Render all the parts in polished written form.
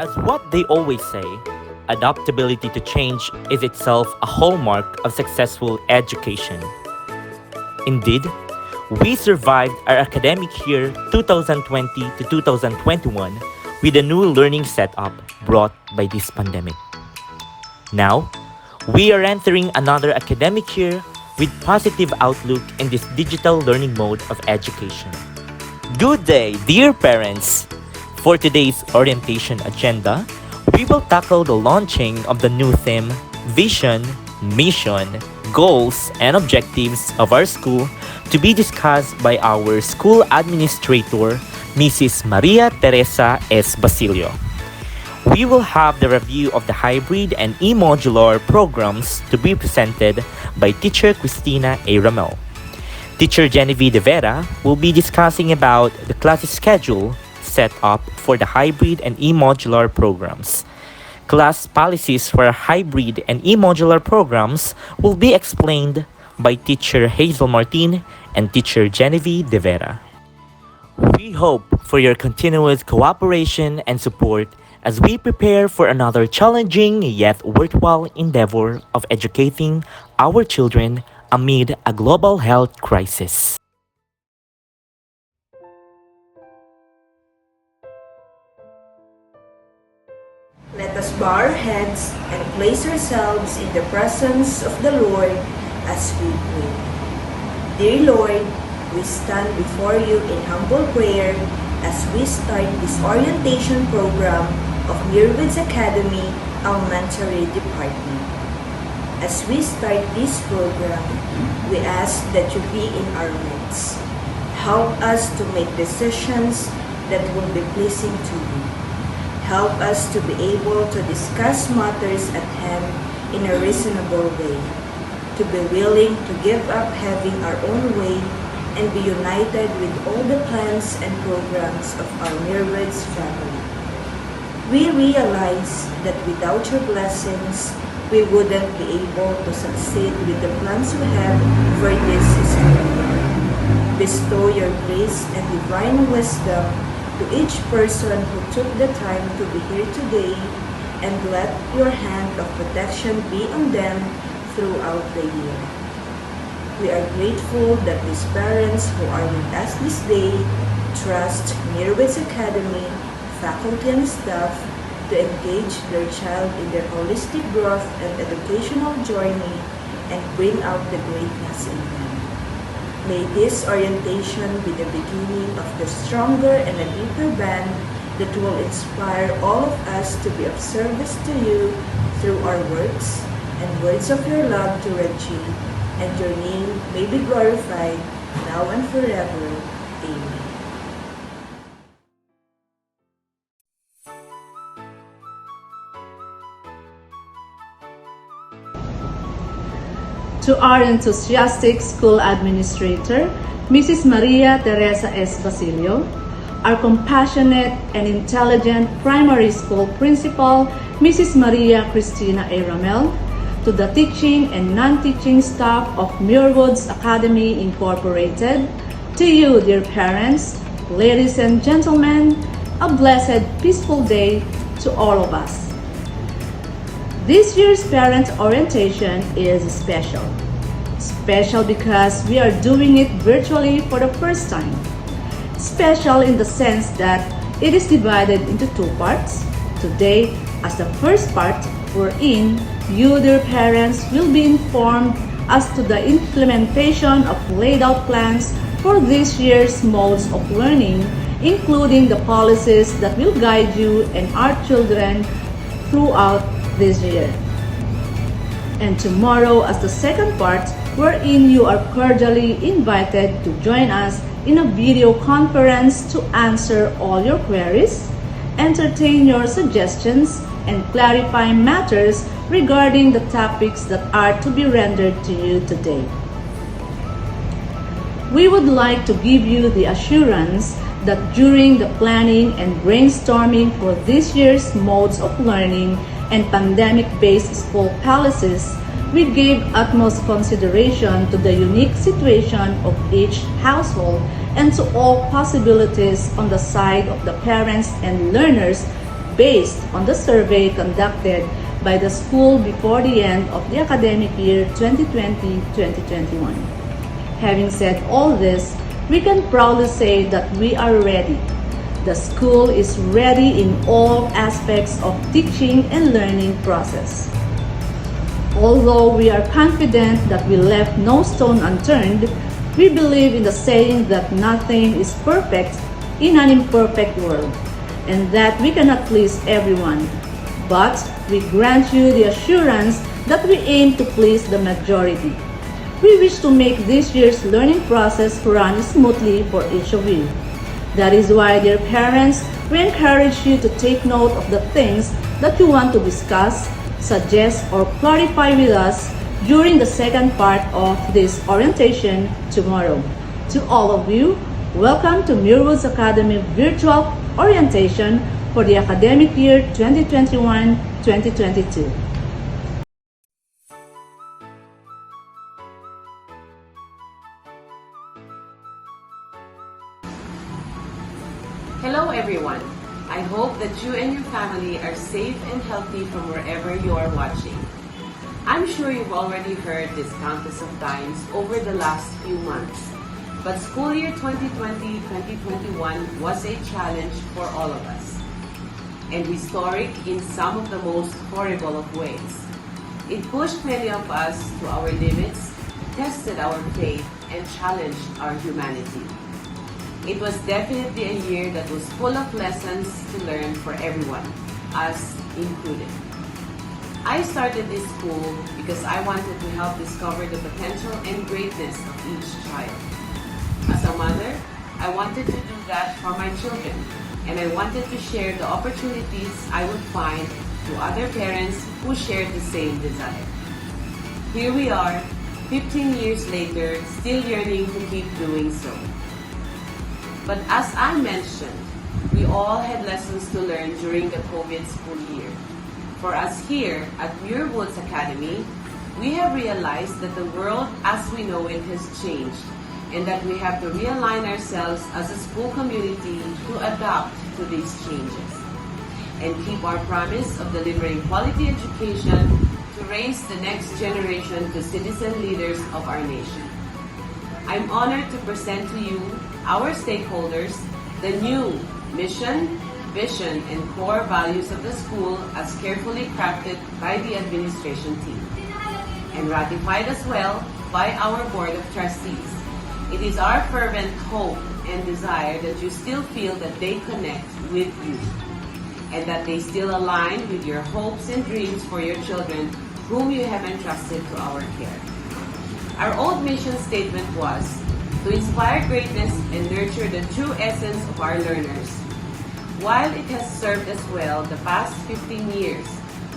As what they always say, adaptability to change is itself a hallmark of successful education. Indeed, we survived our academic year 2020 to 2021 with a new learning setup brought by this pandemic. Now, we are entering another academic year with positive outlook in this digital learning mode of education. Good day, dear parents! For today's orientation agenda, we will tackle the launching of the new theme, vision, mission, goals, and objectives of our school to be discussed by our school administrator, Mrs. Maria Teresa S. Basilio. We will have the review of the hybrid and e-modular programs to be presented by Teacher Cristina A. Ramel. Teacher Genevieve De Vera will be discussing about the class schedule set up for the hybrid and e-modular programs. Class policies for hybrid and e-modular programs will be explained by Teacher Hazel Martin and Teacher Genevieve De Vera. We hope for your continuous cooperation and support as we prepare for another challenging yet worthwhile endeavor of educating our children amid a global health crisis. Let us bow our heads and place ourselves in the presence of the Lord as we pray. Dear Lord, we stand before you in humble prayer as we start this orientation program of 𝐏𝐵𝐿 Academy Elementary Department. As we start this program, we ask that you be in our midst. Help us to make decisions that will be pleasing to you. Help us to be able to discuss matters at hand in a reasonable way, to be willing to give up having our own way and be united with all the plans and programs of our 𝐏𝐵𝐿 family. We realize that without your blessings, we wouldn't be able to succeed with the plans we have for this school year. Bestow your grace and divine wisdom to each person who took the time to be here today, and let your hand of protection be on them throughout the year. We are grateful that these parents who are with us this day trust 𝐏𝐵𝐿 Academy, faculty and staff to engage their child in their holistic growth and educational journey and bring out the greatness in them. May this orientation be the beginning of the stronger and a deeper bond that will inspire all of us to be of service to you through our works and words of your love to Reggie, and your name may be glorified now and forever. Amen. To our enthusiastic school administrator, Mrs. Maria Teresa S. Basilio, our compassionate and intelligent primary school principal, Mrs. Maria Cristina A. Ramel, to the teaching and non-teaching staff of 𝐏𝐵𝐿 Academy Incorporated, to you, dear parents, ladies and gentlemen, a blessed, peaceful day to all of us. This year's parent orientation is special. Special because we are doing it virtually for the first time. Special in the sense that it is divided into two parts. Today, as the first part, wherein you, dear parents, will be informed as to the implementation of laid out plans for this year's modes of learning, including the policies that will guide you and our children throughout this year. And tomorrow, as the second part, wherein you are cordially invited to join us in a video conference to answer all your queries, entertain your suggestions, and clarify matters regarding the topics that are to be rendered to you today. We would like to give you the assurance that during the planning and brainstorming for this year's modes of learning and pandemic-based school policies, we gave utmost consideration to the unique situation of each household and to all possibilities on the side of the parents and learners based on the survey conducted by the school before the end of the academic year 2020-2021. Having said all this, we can proudly say that we are ready. The school is ready in all aspects of teaching and learning process. Although we are confident that we left no stone unturned, we believe in the saying that nothing is perfect in an imperfect world, and that we cannot please everyone. But we grant you the assurance that we aim to please the majority. We wish to make this year's learning process run smoothly for each of you. That is why, dear parents, we encourage you to take note of the things that you want to discuss, suggest, or clarify with us during the second part of this orientation tomorrow. To all of you, welcome to Muirwoods Academy Virtual Orientation for the academic year 2021-2022. Hello everyone! I hope that you and your family are safe and healthy from wherever you are watching. I'm sure you've already heard this countless of times over the last few months, but school year 2020-2021 was a challenge for all of us, and historic in some of the most horrible of ways. It pushed many of us to our limits, tested our faith, and challenged our humanity. It was definitely a year that was full of lessons to learn for everyone, us included. I started this school because I wanted to help discover the potential and greatness of each child. As a mother, I wanted to do that for my children, and I wanted to share the opportunities I would find to other parents who shared the same desire. Here we are, 15 years later, still yearning to keep doing so. But as I mentioned, we all had lessons to learn during the COVID school year. For us here at Muirwoods Academy, we have realized that the world as we know it has changed, and that we have to realign ourselves as a school community to adapt to these changes and keep our promise of delivering quality education to raise the next generation to citizen leaders of our nation. I'm honored to present to you, our stakeholders, the new mission, vision, and core values of the school as carefully crafted by the administration team and ratified as well by our Board of Trustees. It is our fervent hope and desire that you still feel that they connect with you and that they still align with your hopes and dreams for your children whom you have entrusted to our care. Our old mission statement was to inspire greatness and nurture the true essence of our learners. While it has served us well the past 15 years,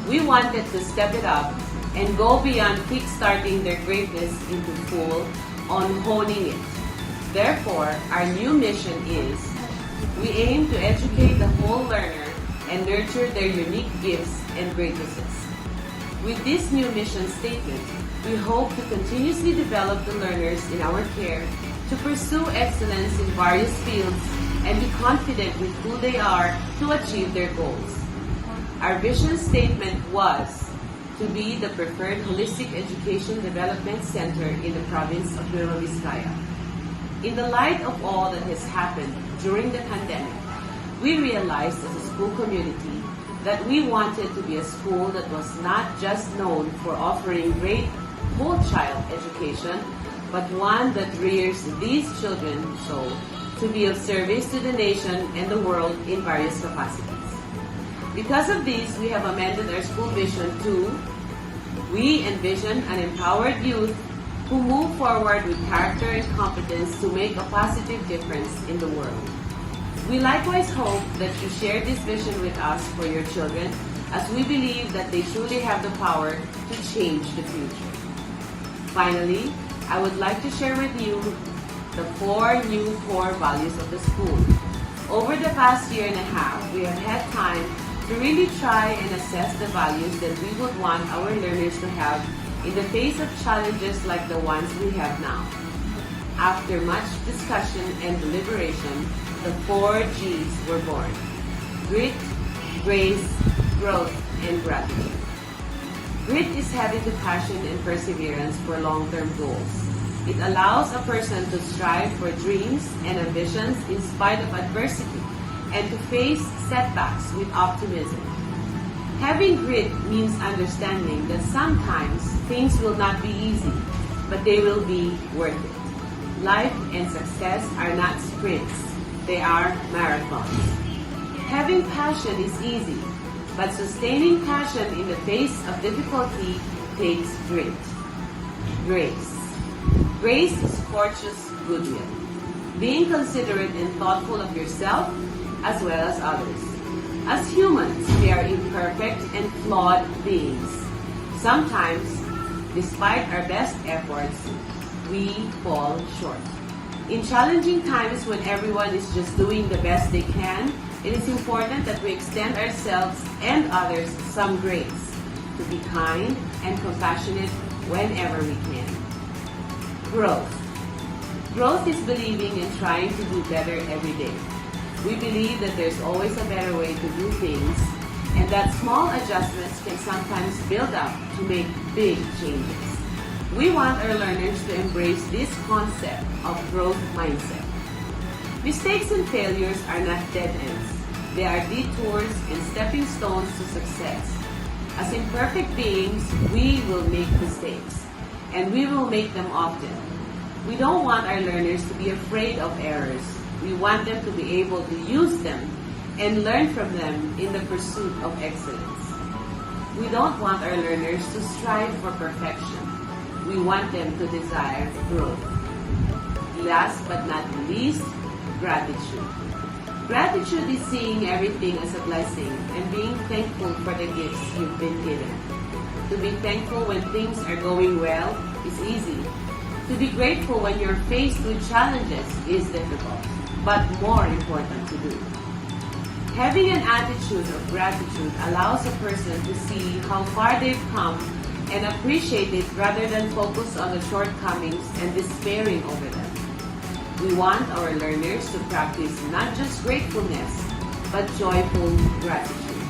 we wanted to step it up and go beyond kick-starting their greatness into full on honing it. Therefore, our new mission is, we aim to educate the whole learner and nurture their unique gifts and greatnesses. With this new mission statement, we hope to continuously develop the learners in our care to pursue excellence in various fields and be confident with who they are to achieve their goals. Our vision statement was to be the preferred holistic education development center in the province of Nueva Vizcaya. In the light of all that has happened during the pandemic, we realized as a school community that we wanted to be a school that was not just known for offering great whole child education, but one that rears these children so to be of service to the nation and the world in various capacities. Because of this, we have amended our school vision to, we envision an empowered youth who move forward with character and competence to make a positive difference in the world. We likewise hope that you share this vision with us for your children, as we believe that they truly have the power to change the future. Finally, I would like to share with you the 4 new core values of the school. Over the past year and a half, we have had time to really try and assess the values that we would want our learners to have in the face of challenges like the ones we have now. After much discussion and deliberation, the 4 G's were born: grit, grace, growth, and gratitude. Grit is having the passion and perseverance for long-term goals. It allows a person to strive for dreams and ambitions in spite of adversity and to face setbacks with optimism. Having grit means understanding that sometimes things will not be easy, but they will be worth it. Life and success are not sprints, they are marathons. Having passion is easy, but sustaining passion in the face of difficulty takes grit. Grace. Grace is fortune's goodwill, being considerate and thoughtful of yourself as well as others. As humans, we are imperfect and flawed beings. Sometimes, despite our best efforts, we fall short. In challenging times when everyone is just doing the best they can, it is important that we extend ourselves and others some grace, to be kind and compassionate whenever we can. Growth. Growth is believing and trying to do better every day. We believe that there's always a better way to do things, and that small adjustments can sometimes build up to make big changes. We want our learners to embrace this concept of growth mindset. Mistakes and failures are not dead ends. They are detours and stepping stones to success. As imperfect beings, we will make mistakes, and we will make them often. We don't want our learners to be afraid of errors. We want them to be able to use them and learn from them in the pursuit of excellence. We don't want our learners to strive for perfection. We want them to desire growth. Last but not least, gratitude. Gratitude is seeing everything as a blessing and being thankful for the gifts you've been given. To be thankful when things are going well is easy. To be grateful when you're faced with challenges is difficult, but more important to do. Having an attitude of gratitude allows a person to see how far they've come and appreciate it rather than focus on the shortcomings and despairing over them. We want our learners to practice not just gratefulness, but joyful gratitude.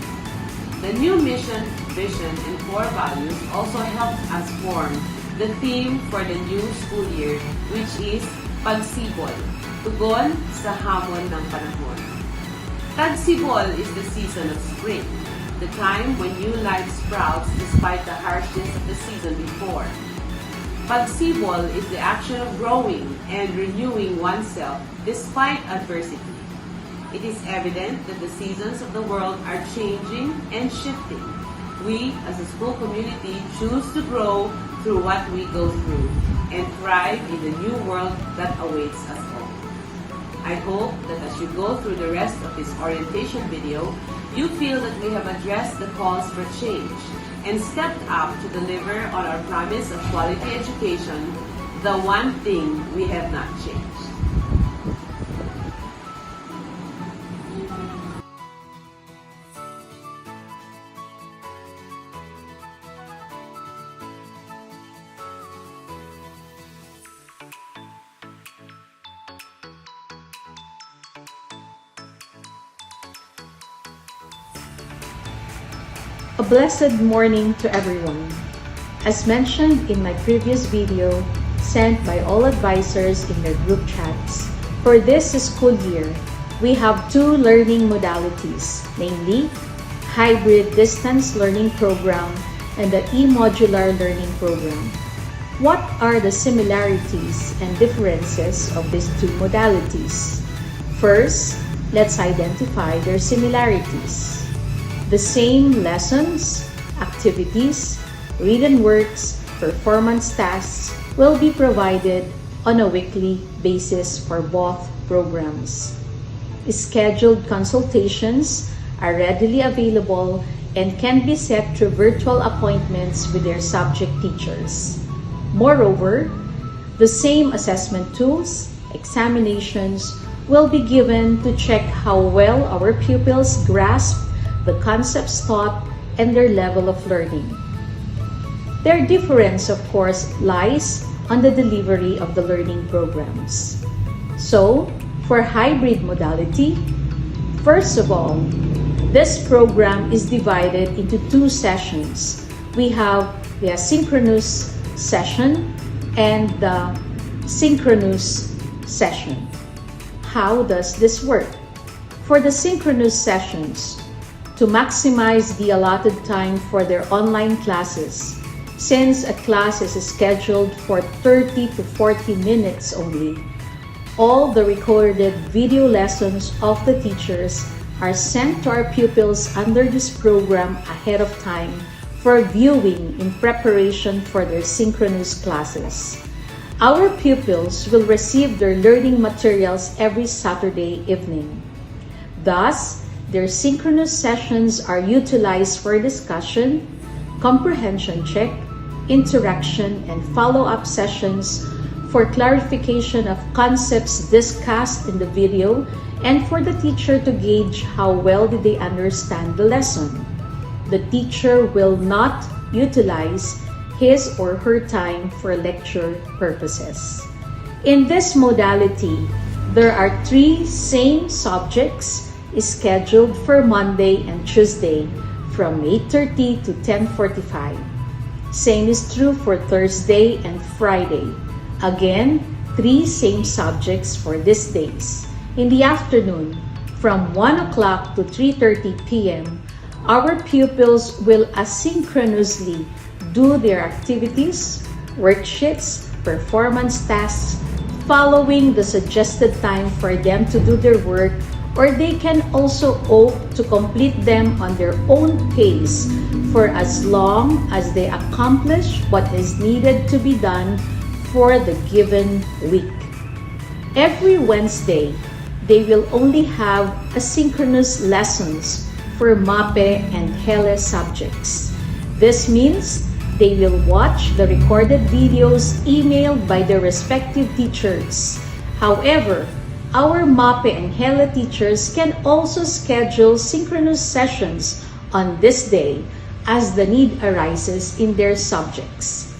The new mission, vision, and core values also help us form the theme for the new school year, which is Pagsibol, tugon sa hamon ng panahon. Pagsibol is the season of spring, the time when new life sprouts despite the harshness of the season before. Pagsibol is the action of growing and renewing oneself despite adversity. It is evident that the seasons of the world are changing and shifting. We, as a school community, choose to grow through what we go through and thrive in the new world that awaits us all. I hope that as you go through the rest of this orientation video, you feel that we have addressed the calls for change and stepped up to deliver on our promise of quality education, the one thing we have not changed. A blessed morning to everyone. As mentioned in my previous video, sent by all advisors in their group chats, for this school year, we have two learning modalities, namely, Hybrid Distance Learning Program and the E-Modular Learning Program. What are the similarities and differences of these two modalities? First, let's identify their similarities. The same lessons, activities, written works, performance tasks will be provided on a weekly basis for both programs. Scheduled consultations are readily available and can be set through virtual appointments with their subject teachers. Moreover, the same assessment tools, examinations will be given to check how well our pupils grasp the concepts taught and their level of learning. Their difference, of course, lies on the delivery of the learning programs. So, for hybrid modality, first of all, This program is divided into 2 sessions. We have the asynchronous session and the synchronous session. How does this work? For the synchronous sessions, to maximize the allotted time for their online classes, since a class is scheduled for 30 to 40 minutes only, all the recorded video lessons of the teachers are sent to our pupils under this program ahead of time for viewing in preparation for their synchronous classes. Our pupils will receive their learning materials every Saturday evening. Thus, their synchronous sessions are utilized for discussion, comprehension check, interaction, and follow-up sessions for clarification of concepts discussed in the video and for the teacher to gauge how well did they understand the lesson. The teacher will not utilize his or her time for lecture purposes. In this modality, there are 3 same subjects scheduled for Monday and Tuesday from 8:30 to 10:45. Same is true for Thursday and Friday. Again, 3 same subjects for these days. In the afternoon, from 1 o'clock to 3:30 p.m., our pupils will asynchronously do their activities, worksheets, performance tasks, following the suggested time for them to do their work, or they can also opt to complete them on their own pace for as long as they accomplish what is needed to be done for the given week. Every Wednesday, they will only have asynchronous lessons for MAPE and 𝐏𝐫𝐞 subjects. This means they will watch the recorded videos emailed by their respective teachers. However, our MAPE and 𝐏𝐫𝐞 teachers can also schedule synchronous sessions on this day as the need arises in their subjects.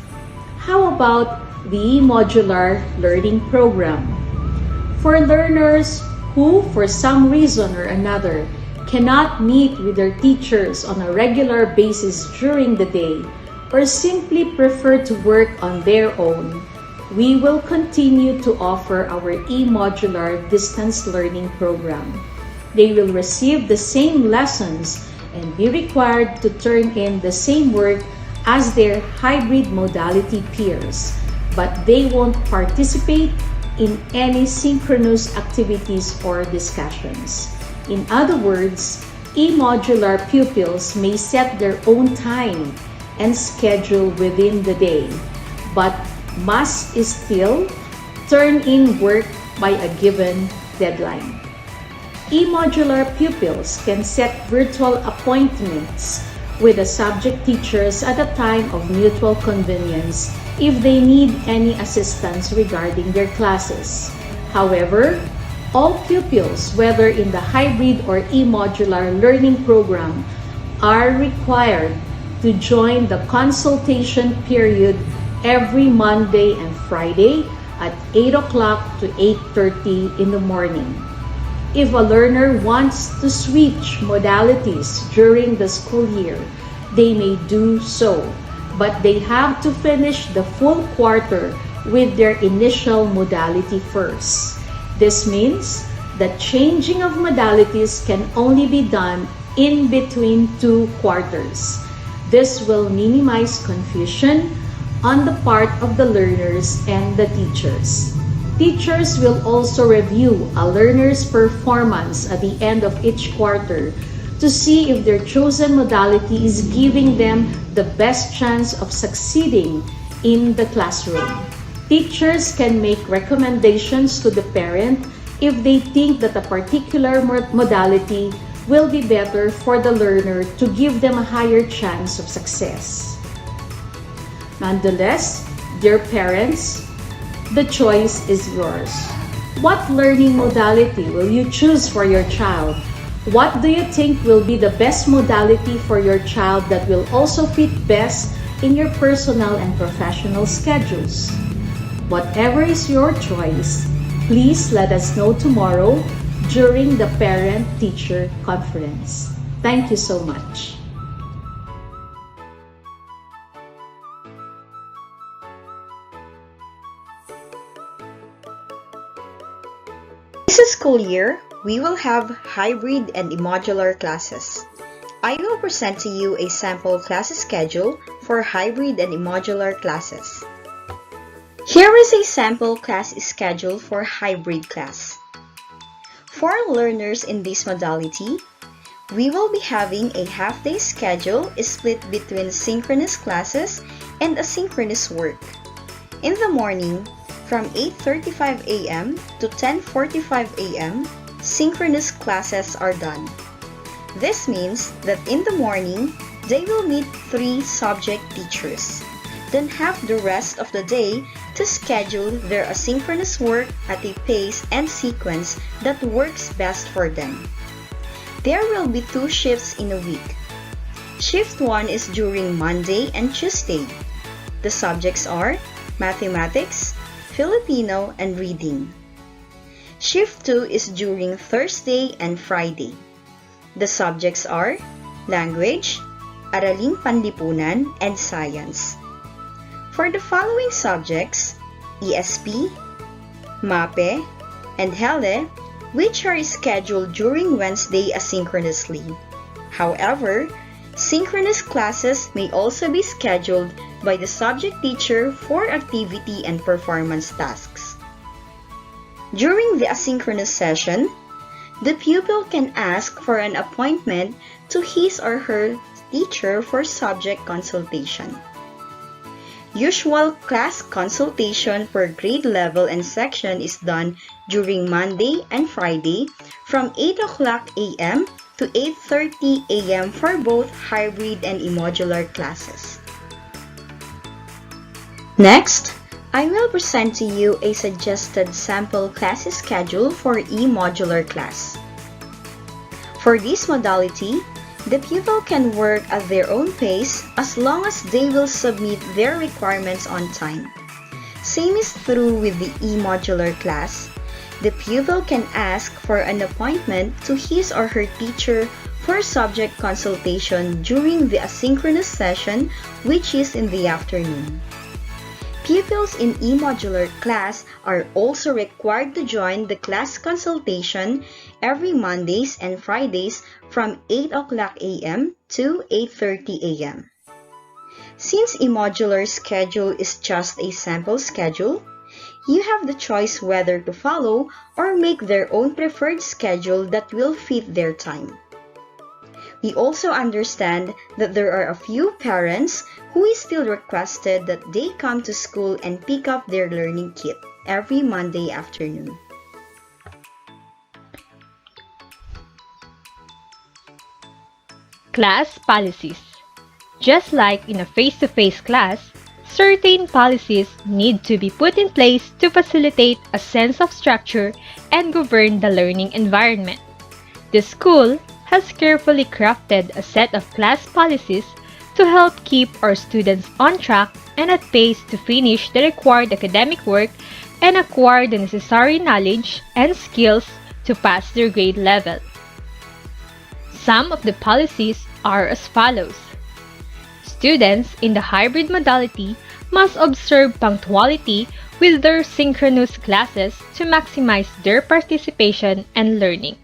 How about the modular learning program? For learners who, for some reason or another, cannot meet with their teachers on a regular basis during the day or simply prefer to work on their own, we will continue to offer our e-modular distance learning program. They will receive the same lessons and be required to turn in the same work as their hybrid modality peers, but they won't participate in any synchronous activities or discussions. In other words, e-modular pupils may set their own time and schedule within the day, but must still turn in work by a given deadline. E-modular pupils can set virtual appointments with the subject teachers at a time of mutual convenience if they need any assistance regarding their classes. However, all pupils, whether in the hybrid or e-modular learning program, are required to join the consultation period every Monday and Friday at 8 o'clock to 8:30 in the morning. If a learner wants to switch modalities during the school year, they may do so, but they have to finish the full quarter with their initial modality first. This means that changing of modalities can only be done in between 2 quarters. This will minimize confusion on the part of the learners and the teachers. Teachers will also review a learner's performance at the end of each quarter to see if their chosen modality is giving them the best chance of succeeding in the classroom. Teachers can make recommendations to the parent if they think that a particular modality will be better for the learner to give them a higher chance of success. Nonetheless, dear parents, the choice is yours. What learning modality will you choose for your child? What do you think will be the best modality for your child that will also fit best in your personal and professional schedules? Whatever is your choice, please let us know tomorrow during the parent-teacher conference. Thank you so much. This school year, we will have hybrid and modular classes. I will present to you a sample class schedule for hybrid and modular classes. Here is a sample class schedule for hybrid class. For learners in this modality, we will be having a half-day schedule split between synchronous classes and asynchronous work. In the morning, from 8:35 a.m. to 10:45 a.m., synchronous classes are done. This means that in the morning, they will meet 3 subject teachers, then have the rest of the day to schedule their asynchronous work at a pace and sequence that works best for them. There will be 2 shifts in a week. Shift 1 is during Monday and Tuesday. The subjects are mathematics, Filipino, and reading. Shift 2 is during Thursday and Friday. The subjects are language, araling panlipunan, and science. For the following subjects, ESP, MAPE, and HELE, which are scheduled during Wednesday asynchronously. However, synchronous classes may also be scheduled by the subject teacher for activity and performance tasks. During the asynchronous session, the pupil can ask for an appointment to his or her teacher for subject consultation. Usual class consultation per grade level and section is done during Monday and Friday from 8:00 a.m. to 8:30 a.m. for both hybrid and modular classes. Next, I will present to you a suggested sample class schedule for modular class. For this modality, the pupil can work at their own pace as long as they will submit their requirements on time. Same is true with the modular class. The pupil can ask for an appointment to his or her teacher for subject consultation during the asynchronous session, which is in the afternoon. Pupils in modular class are also required to join the class consultation every Mondays and Fridays from 8:00 a.m. to 8:30 a.m. Since modular schedule is just a sample schedule, you have the choice whether to follow or make their own preferred schedule that will fit their time. We also understand that there are a few parents who is still requested that they come to school and pick up their learning kit every Monday afternoon. Class policies. Just like in a face-to-face class, certain policies need to be put in place to facilitate a sense of structure and govern the learning environment. The school has carefully crafted a set of class policies to help keep our students on track and at pace to finish the required academic work and acquire the necessary knowledge and skills to pass their grade level. Some of the policies are as follows. Students in the hybrid modality must observe punctuality with their synchronous classes to maximize their participation and learning.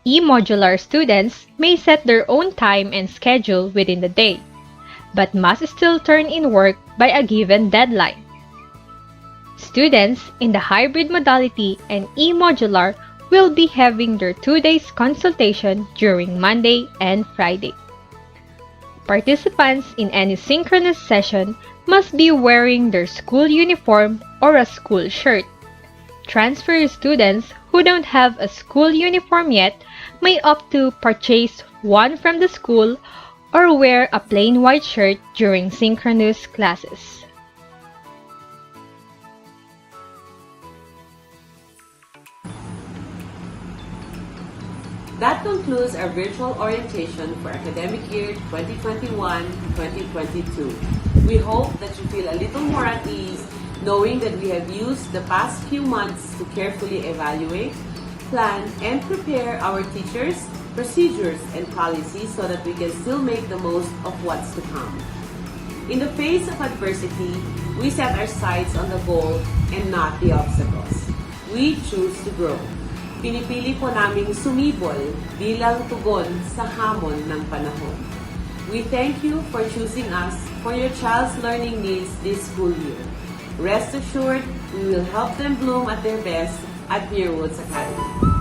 Modular students may set their own time and schedule within the day, but must still turn in work by a given deadline. Students in the hybrid modality and modular will be having their 2 days consultation during Monday and Friday. Participants in any synchronous session must be wearing their school uniform or a school shirt. Transfer students who don't have a school uniform yet may opt to purchase one from the school or wear a plain white shirt during synchronous classes. That concludes our virtual orientation for academic year 2021-2022. We hope that you feel a little more at ease knowing that we have used the past few months to carefully evaluate, plan, and prepare our teachers, procedures, and policies so that we can still make the most of what's to come. In the face of adversity, we set our sights on the goal and not the obstacles. We choose to grow. Pinipili po naming sumibol bilang tugon sa hamon ng panahon. We thank you for choosing us for your child's learning needs this school year. Rest assured, we will help them bloom at their best at Muirwoods Academy.